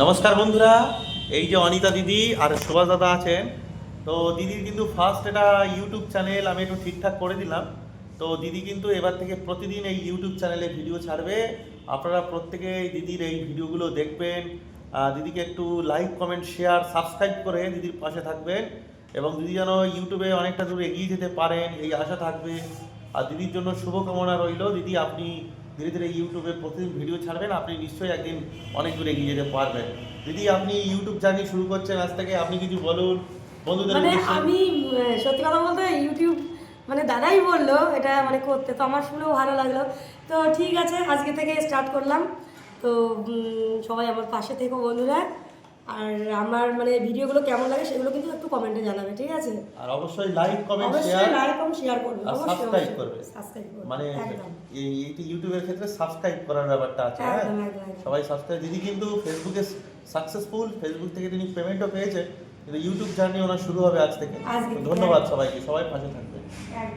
নমস্কার বন্ধুরা, এই যে অনিতা দিদি আর সুভাষ দাদা আছেন। তো দিদির কিন্তু ফার্স্ট এটা ইউটিউব চ্যানেল আমি একটু ঠিকঠাক করে দিলাম। তো দিদি কিন্তু এবার থেকে প্রতিদিন এই ইউটিউব চ্যানেলে ভিডিও ছাড়বে। আপনারা প্রত্যেকে এই দিদির এই ভিডিওগুলো দেখবেন। দিদিকে একটু লাইক কমেন্ট শেয়ার সাবস্ক্রাইব করে দিদির পাশে থাকবেন এবং দিদি যেন ইউটিউবে অনেকটা দূর এগিয়ে যেতে পারেন এই আশা থাকবে। আর দিদির জন্য শুভকামনা রইল। দিদি আপনি ধীরে ধীরে ইউটিউবে প্রতিদিন ভিডিও ছাড়বেন, আপনি নিশ্চয়ই একদিন অনেক দূর এগিয়ে যেতে পারবেন। দিদি আপনি ইউটিউব জার্নি শুরু করছেন আজ থেকে, আপনি কিছু বলুন বন্ধুদের মানে উদ্দেশ্যে। আমি সত্যি কথা বলতে ইউটিউব মানে দাদাই বললো এটা মানে করতে, তো আমার শুনেও ভালো লাগলো। তো ঠিক আছে, আজকে থেকে স্টার্ট করলাম। তো সবাই আমার পাশে থেকো বন্ধুরা। আর আমার মানে ভিডিওগুলো কেমন লাগে সেগুলো কিন্তু একটু কমেন্টে জানাবে, ঠিক আছে? আর অবশ্যই লাইক কমেন্ট অবশ্যই শেয়ার লাইক এবং শেয়ার করবে, আর অবশ্যই সাবস্ক্রাইব করবে। সাবস্ক্রাইব করবে, মানে একদম এইটি ইউটিউবের ক্ষেত্রে সাবস্ক্রাইব করার ব্যাপারটা আছে। হ্যাঁ, একদম একদম একদম। সবাই সাবস্ক্রাইব। দিদি কিন্তু ফেসবুকে সাকসেসফুল, ফেসবুক থেকে তিনি পেমেন্টও পেয়েছেন, কিন্তু ইউটিউব জার্নি ওনার শুরু হবে আজ থেকে। আজকে থেকে, ধন্যবাদ সবাইকে, সবাই পাশে থাকবে। একদম।